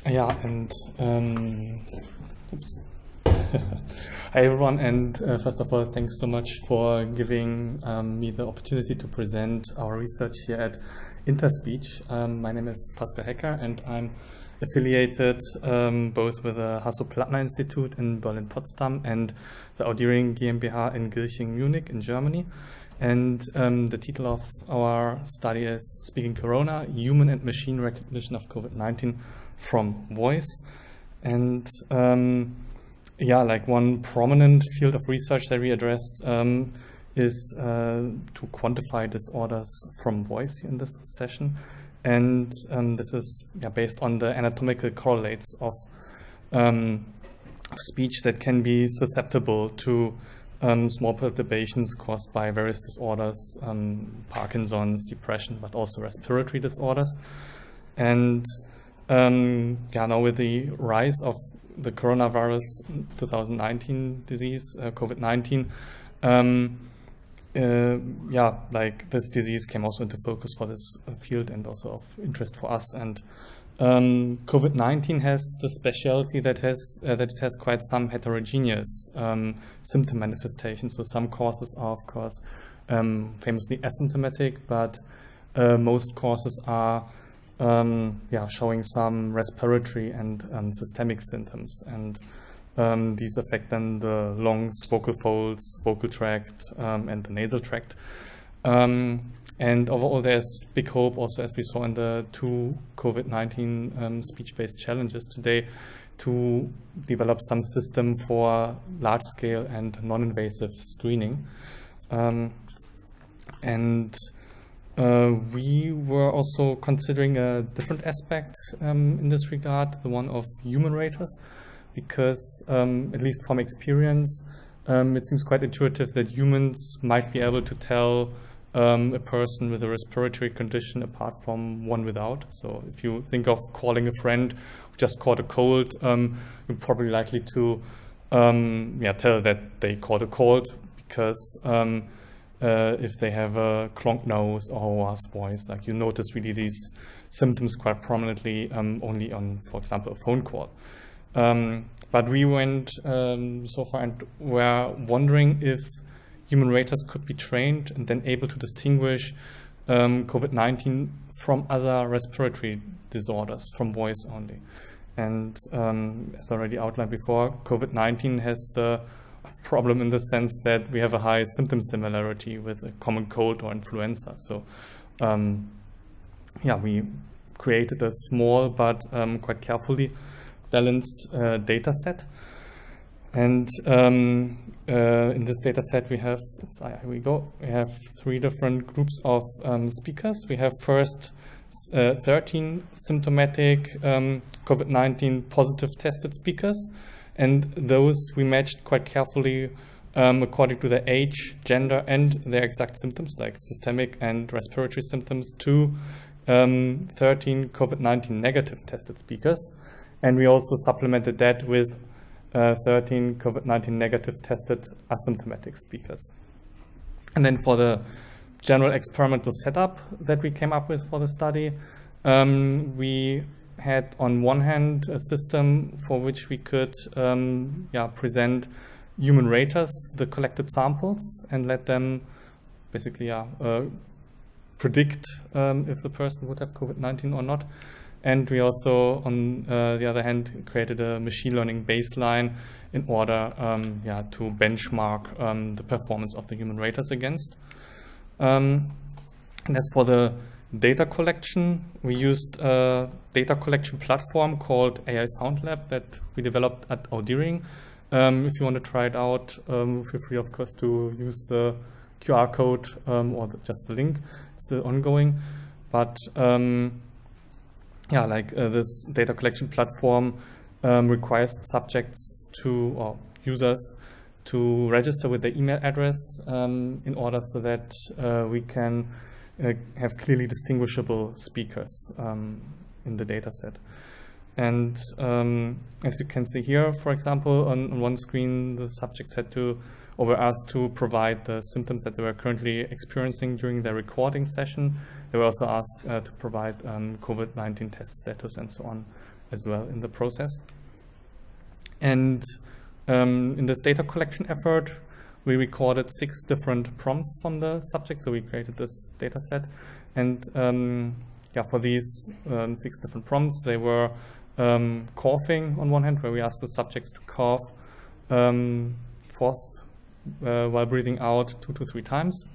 Yeah, and oops. Hi everyone, and first of all, thanks so much for giving me the opportunity to present our research here at Interspeech. My name is Pascal, and I'm affiliated both with the Hasso-Plattner Institute in Berlin-Potsdam and the audEERING GmbH in Gilching, Munich in Germany. And the title of our study is Speaking Corona, Human and Machine Recognition of COVID-19 from Voice. And yeah, like one prominent field of research that we addressed is to quantify disorders from voice in this session. And this is based on the anatomical correlates of speech that can be susceptible to small perturbations caused by various disorders, Parkinson's, depression, but also respiratory disorders. And now with the rise of the coronavirus 2019 disease, COVID-19, like this disease came also into focus for this field and also of interest for us. And COVID-19 has the specialty that it has quite some heterogeneous symptom manifestations. So some causes are, of course, famously asymptomatic, but most causes are showing some respiratory and systemic symptoms, and these affect then the lungs, vocal folds, vocal tract, and the nasal tract. And overall, there's big hope also, as we saw in the two COVID-19 speech-based challenges today, to develop some system for large-scale and non-invasive screening. We were also considering a different aspect in this regard, the one of human raters, because at least from experience, it seems quite intuitive that humans might be able to tell a person with a respiratory condition apart from one without. So if you think of calling a friend who just caught a cold, you're probably likely to tell that they caught a cold, because if they have a clogged nose or a hoarse voice, like you notice really these symptoms quite prominently only on, for example, a phone call. But we went so far and were wondering if human raters could be trained and then able to distinguish COVID-19 from other respiratory disorders from voice only. And as already outlined before, COVID-19 has the problem in the sense that we have a high symptom similarity with a common cold or influenza. So we created a small but quite carefully balanced data set. And in this data set we have, we have three different groups of speakers. We have first 13 symptomatic COVID-19 positive tested speakers, and those we matched quite carefully according to their age, gender, and their exact symptoms, like systemic and respiratory symptoms, to 13 COVID-19 negative tested speakers. And we also supplemented that with 13 COVID-19 negative tested asymptomatic speakers. And then for the general experimental setup that we came up with for the study, we had on one hand a system for which we could present human raters, the collected samples, and let them basically predict if the person would have COVID-19 or not. And we also, on the other hand, created a machine learning baseline in order to benchmark the performance of the human raters against. And as for the data collection, we used a data collection platform called AI Sound Lab that we developed at audEERING. If you want to try it out, feel free, of course, to use the QR code or just the link. It's still ongoing. But this data collection platform requires subjects or users to register with their email address in order so that we can have clearly distinguishable speakers in the data set. And as you can see here, for example, on one screen, the subjects had to or were asked to provide the symptoms that they were currently experiencing during their recording session. They were also asked to provide COVID-19 test status and so on as well in the process. And in this data collection effort, we recorded 6 different prompts from the subject. So we created this data set. And yeah, for these 6 different prompts, they were coughing on one hand, where we asked the subjects to cough forced while breathing out 2 to 3 times.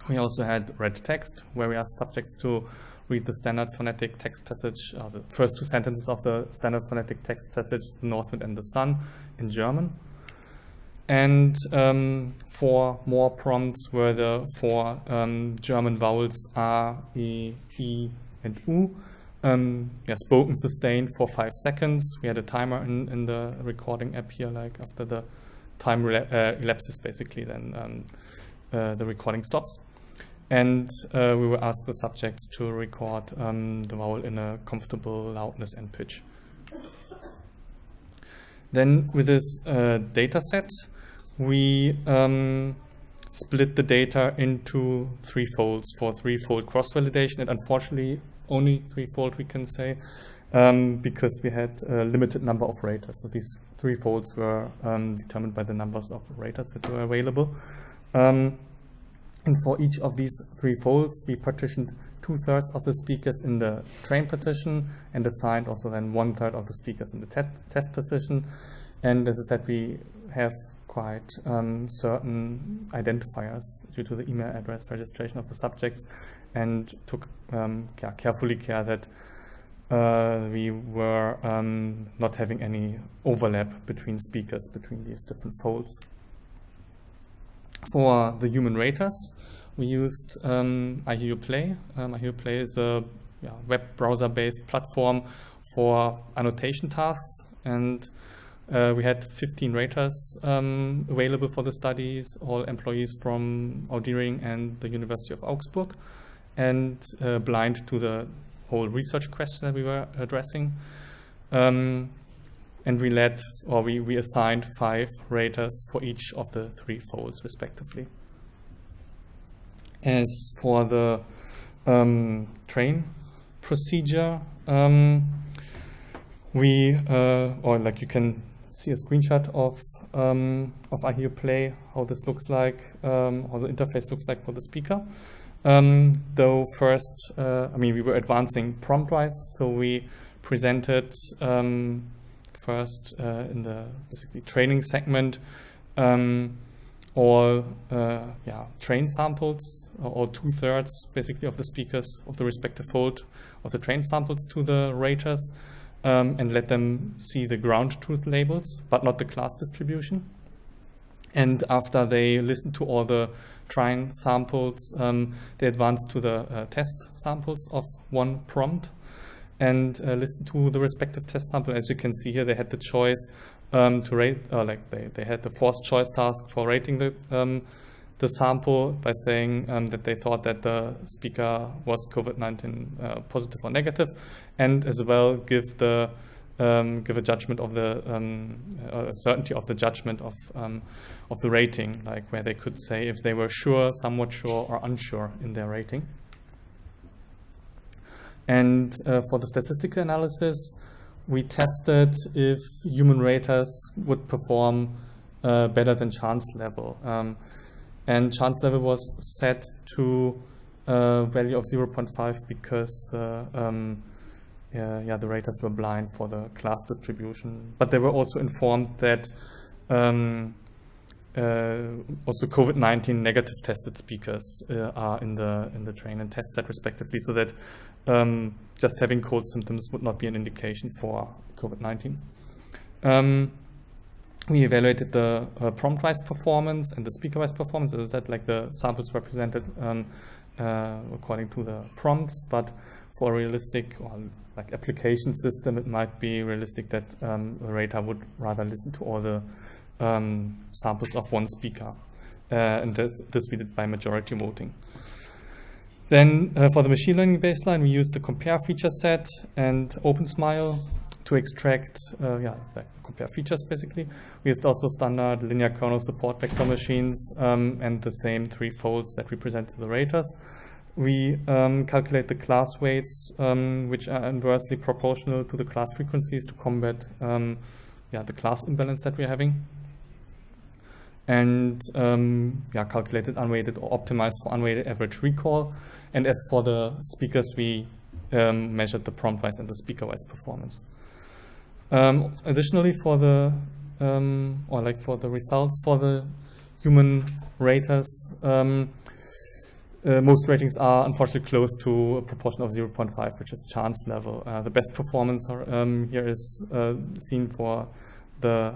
We also had red text, where we asked subjects to read the standard phonetic text passage, the first 2 sentences of the standard phonetic text passage, The North Wind and the Sun, in German. And 4 more prompts were the 4 German vowels A, E, I, and U. Yeah, spoken, sustained for 5 seconds. We had a timer in the recording app here, like after the time elapses, basically, then the recording stops. And we were asked the subjects to record the vowel in a comfortable loudness and pitch. Then with this data set, we split the data into 3 folds for 3-fold cross-validation, and unfortunately only 3-fold, we can say, because we had a limited number of raters. So these 3 folds were determined by the numbers of raters that were available. And for each of these 3 folds, we partitioned 2/3 of the speakers in the train partition and assigned also then 1/3 of the speakers in the test partition. And as I said, we have quite certain identifiers due to the email address registration of the subjects, and took carefully care that we were not having any overlap between speakers between these different folds. For the human raters, we used iHearUPlay. iHearUPlay is a web browser-based platform for annotation tasks, and we had 15 raters available for the studies, all employees from audEERING and the University of Augsburg, and blind to the whole research question that we were addressing. And we assigned 5 raters for each of the 3 folds, respectively. As for the train procedure, like you can see a screenshot of iHearUPlay, how this looks like, how the interface looks like for the speaker. Though first, we were advancing prompt-wise, so we presented first in the basically training segment all train samples, or 2/3 basically of the speakers of the respective fold of the train samples to the raters, and let them see the ground truth labels, but not the class distribution. And after they listened to all the train samples, they advanced to the test samples of 1 prompt, and listen to the respective test sample. As you can see here, they had the choice to rate, they had the forced choice task for rating the sample by saying that they thought that the speaker was COVID-19 positive or negative, and as well give a judgment of the certainty of the judgment of the rating, like where they could say if they were sure, somewhat sure, or unsure in their rating. And for the statistical analysis, we tested if human raters would perform better than chance level. And chance level was set to a value of 0.5 because the raters were blind for the class distribution. But they were also informed that also COVID-19 negative tested speakers are in the train and test set respectively, so that just having cold symptoms would not be an indication for COVID-19. We evaluated the prompt-wise performance and the speaker-wise performance. As I said, like the samples were presented according to the prompts, but for a realistic or like application system, it might be realistic that the rater would rather listen to all the samples of 1 speaker, and this we did by majority voting. Then for the machine learning baseline, we used the compare feature set and OpenSmile to extract, like compare features basically. We used also standard linear kernel support vector machines and the same 3 folds that we present to the raters. We calculate the class weights, which are inversely proportional to the class frequencies to combat the class imbalance that we're having. And calculated unweighted or optimized for unweighted average recall. And as for the speakers, we measured the prompt-wise and the speaker-wise performance. Additionally, for the for the results for the human raters, most ratings are unfortunately close to a proportion of 0.5, which is chance level. The best performance here is seen for the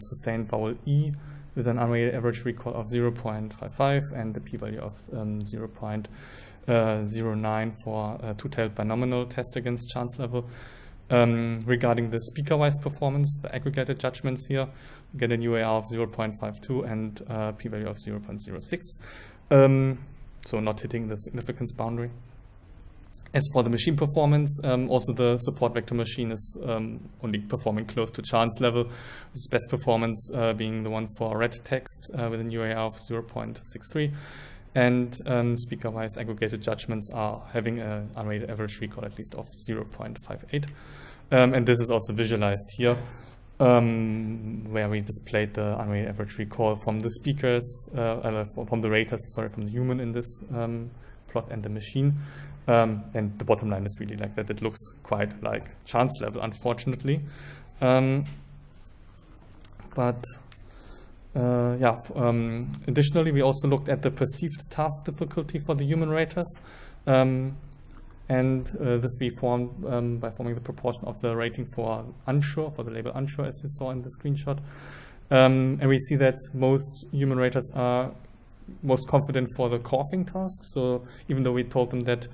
sustained vowel E with an unweighted average recall of 0.55 and the p-value of 0.09 for a two-tailed binomial test against chance level. Regarding the speaker-wise performance, the aggregated judgments here, we get an UAR of 0.52 and p-value of 0.06. So not hitting the significance boundary. As for the machine performance, also the support vector machine is only performing close to chance level. This best performance being the one for red text with an UAR of 0.63. And speaker-wise aggregated judgments are having an unweighted average recall at least of 0.58. And this is also visualized here, where we displayed the unweighted average recall from the speakers, from the raters, sorry, from the human in this plot and the machine. And the bottom line is really like that. It looks quite like chance level, unfortunately. Additionally, we also looked at the perceived task difficulty for the human raters. This we formed by forming the proportion of the rating for unsure, for the label unsure, as you saw in the screenshot. And we see that most human raters are most confident for the coughing task. So even though we told them that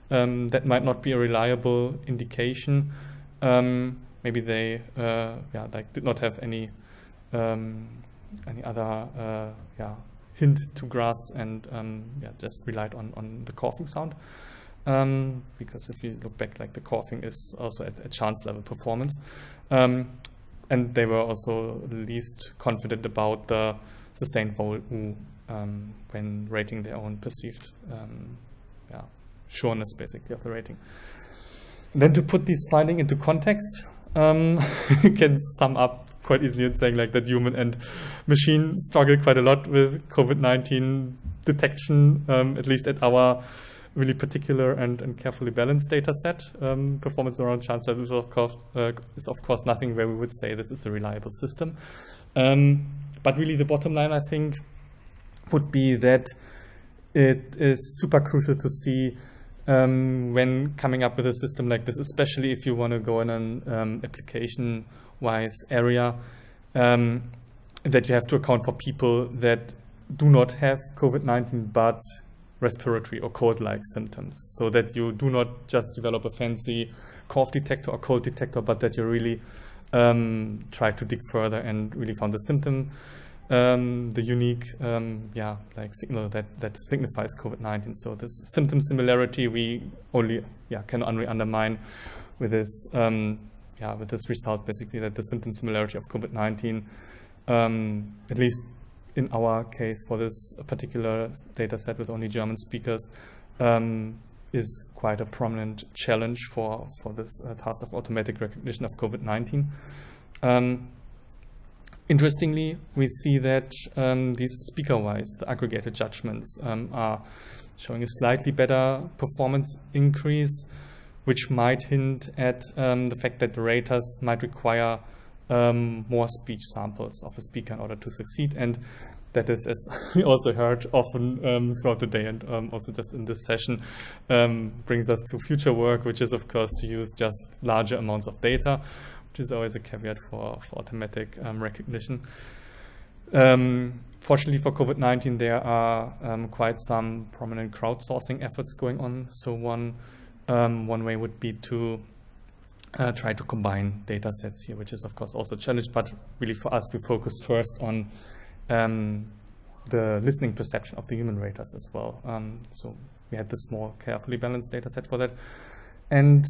that might not be a reliable indication, maybe they did not have any other hint to grasp and just relied on the coughing sound. Because if you look back, like the coughing is also at chance level performance. And they were also least confident about the sustained vowel U when rating their own perceived sureness, basically, of the rating. And then to put this finding into context, you can sum up quite easily in saying like that human and machine struggle quite a lot with COVID-19 detection, at least at our really particular and carefully balanced data set. Performance around chance level is of course nothing where we would say this is a reliable system. But really the bottom line, I think, would be that it is super crucial to see when coming up with a system like this, especially if you want to go in an application-wise area, that you have to account for people that do not have COVID-19 but respiratory or cold-like symptoms, so that you do not just develop a fancy cough detector or cold detector, but that you really try to dig further and really found the symptom, the unique signal that signifies COVID-19. So this symptom similarity we only can only undermine with this with this result, basically, that the symptom similarity of COVID-19, at least in our case for this particular data set with only German speakers, is quite a prominent challenge for this task of automatic recognition of COVID-19. Interestingly, we see that these speaker-wise, the aggregated judgments are showing a slightly better performance increase, which might hint at the fact that the raters might require more speech samples of a speaker in order to succeed. And that is, as we also heard often throughout the day and also just in this session, brings us to future work, which is, of course, to use just larger amounts of data, which is always a caveat for automatic recognition. Fortunately for COVID-19, there are quite some prominent crowdsourcing efforts going on. So one way would be to try to combine data sets here, which is, of course, also a challenge. But really for us, we focused first on the listening perception of the human raters as well. So we had this small, carefully balanced data set for that. And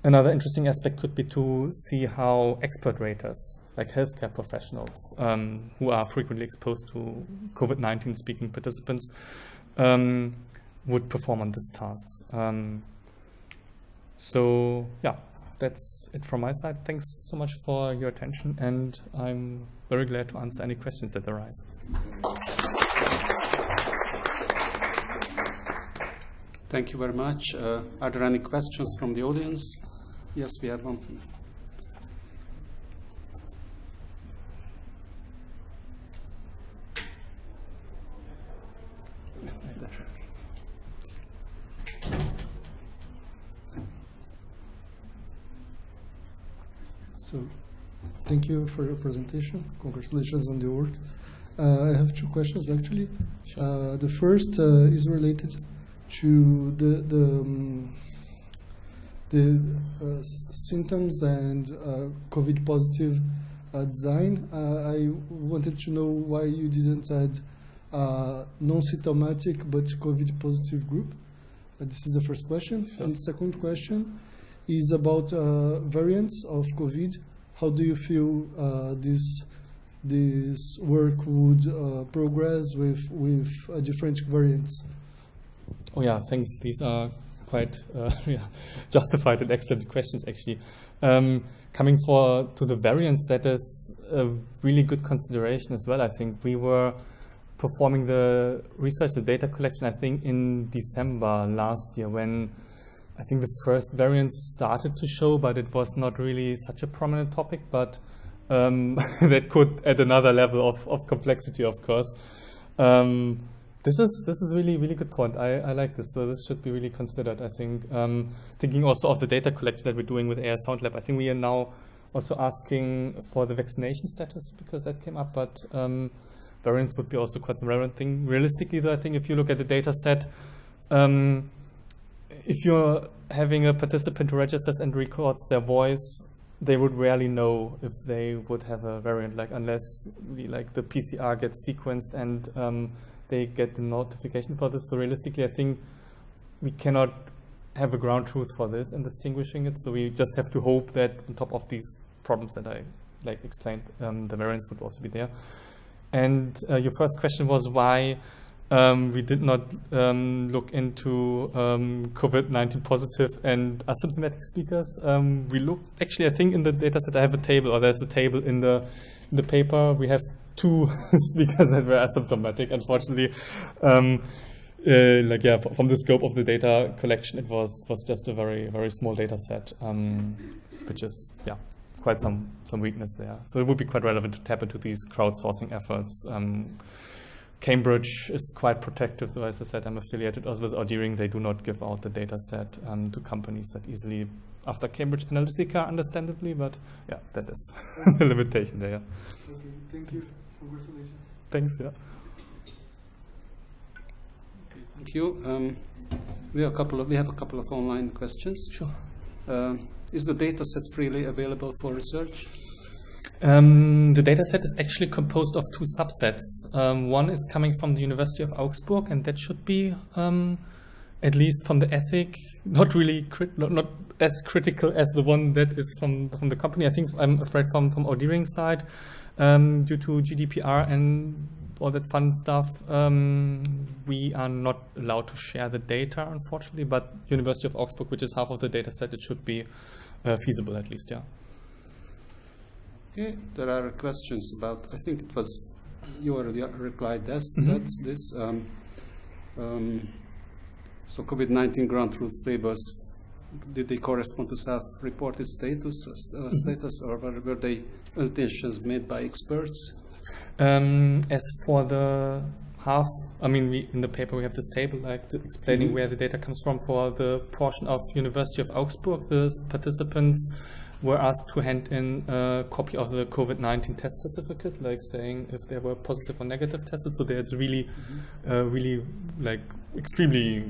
Another interesting aspect could be to see how expert raters, like healthcare professionals, who are frequently exposed to COVID-19 speaking participants, would perform on these tasks. So yeah, that's it from my side. Thanks so much for your attention, and I'm very glad to answer any questions that arise. Thank you very much. Are there any questions from the audience? Yes, we have one. So, thank you for your presentation. Congratulations on the work. I have two questions actually. The first is related to the symptoms and COVID positive design. I wanted to know why you didn't add non-symptomatic but COVID positive group. This is the first question. Sure. And the second question is about variants of COVID. How do you feel this work would progress with different variants? Oh yeah, thanks. These are quite justified and excellent questions, actually. Coming to the variants, that is a really good consideration as well. I think we were performing the research, the data collection, I think in December last year, when I think the first variants started to show, but it was not really such a prominent topic, but that could add another level of complexity, of course. This is really good point. I like this, so this should be really considered. I think thinking also of the data collection that we're doing with AI Sound Lab, I think we are now also asking for the vaccination status because that came up, but variants would be also quite some relevant thing. Realistically, though, I think if you look at the data set, if you're having a participant who registers and records their voice, they would rarely know if they would have a variant, like unless the PCR gets sequenced and they get the notification for this. So realistically, I think we cannot have a ground truth for this and distinguishing it. So we just have to hope that on top of these problems that I explained, the variants would also be there. And your first question was why we did not look into COVID-19 positive and asymptomatic speakers. We looked, actually, I think in the data set I have a table, or there's a table in the paper. We have 2 speakers that were asymptomatic, unfortunately. From the scope of the data collection, it was just a very small data set, which is, quite some weakness there. So it would be quite relevant to tap into these crowdsourcing efforts. Cambridge is quite protective, though, as I said, I'm affiliated also with audEERING. They do not give out the data set to companies that easily, after Cambridge Analytica, understandably, but yeah, that is the limitation there. Okay, thank you. Congratulations. Thanks, yeah. Okay, thank you. We have a couple of online questions. Sure. Is the data set freely available for research? The dataset is actually composed of 2 subsets. One is coming from the University of Augsburg, and that should be, at least from the ethic, not as critical as the one that is from the company. I think, I'm afraid, from audEERING side, due to GDPR and all that fun stuff, we are not allowed to share the data, unfortunately. But University of Augsburg, which is half of the dataset, it should be feasible at least, yeah. Okay, there are questions about, I think it was, you already replied this, so COVID-19 ground truth labels, did they correspond to self-reported status, or were they annotations made by experts? As for the half, I mean, in the paper we have this table explaining where the data comes from. For the portion of University of Augsburg, the participants were asked to hand in a copy of the COVID-19 test certificate, saying if they were positive or negative tested. So there's really, extremely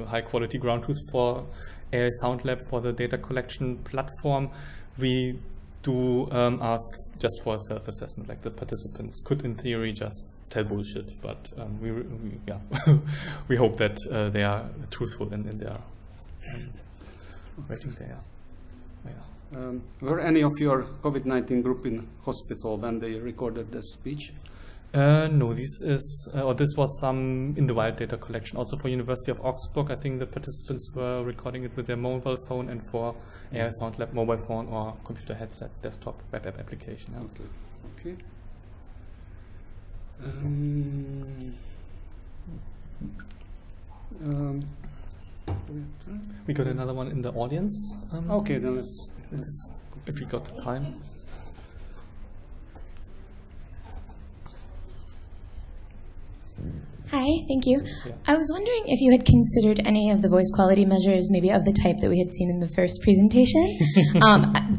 high quality ground truth. For AI Sound Lab, for the data collection platform, we do ask just for a self-assessment. Like the participants could, in theory, just tell bullshit, but we hope that they are truthful in their rating there. Yeah. Were any of your COVID-19 group in hospital when they recorded the speech? No, this was some in the wild data collection. Also for University of Augsburg, I think the participants were recording it with their mobile phone, and for AI Sound Lab, mobile phone or computer headset, desktop, web app application. Yeah. Okay. We got another one in the audience. Okay, then let's if we got time. Hi, thank you. Yeah. I was wondering if you had considered any of the voice quality measures, maybe of the type that we had seen in the first presentation.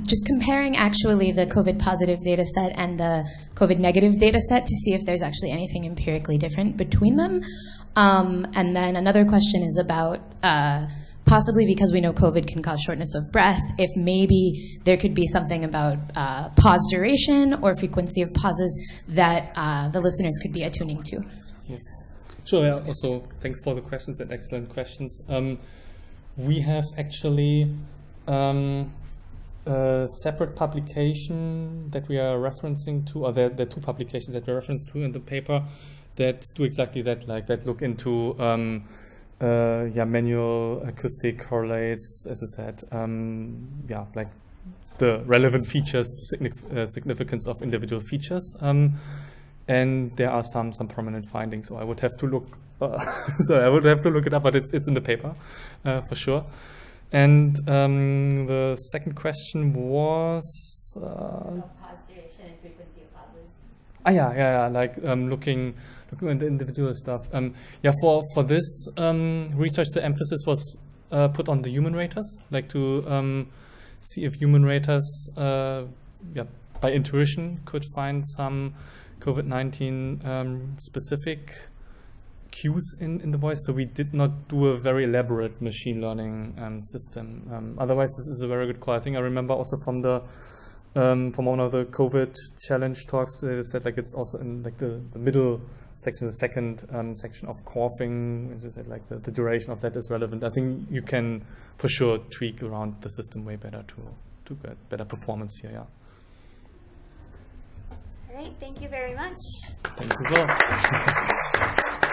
Just comparing actually the COVID positive data set and the COVID negative data set to see if there's actually anything empirically different between them. And then another question is about possibly because we know COVID can cause shortness of breath, if maybe there could be something about pause duration or frequency of pauses that the listeners could be attuning to. Yes. Sure, yeah. Also, thanks for the questions and excellent questions. We have actually a separate publication that we are referencing to, or there are two publications that we reference to in the paper that do exactly that, like that look into manual acoustic correlates, as I said, like the relevant features, significance of individual features. And there are some prominent findings. So I would have to look. I would have to look it up, but it's in the paper for sure. And the second question was Pause duration and frequency of pauses. Like looking at the individual stuff. For this research, the emphasis was put on the human raters, like to see if human raters, by intuition, could find some COVID-19 specific cues in the voice. So we did not do a very elaborate machine learning system. Otherwise, this is a very good call. I think I remember also from the from one of the COVID challenge talks, they said like it's also in like the middle section, the second section of coughing. As you said, like the duration of that is relevant. I think you can for sure tweak around the system way better to get better performance here. Yeah. All right, thank you very much. Thanks as well.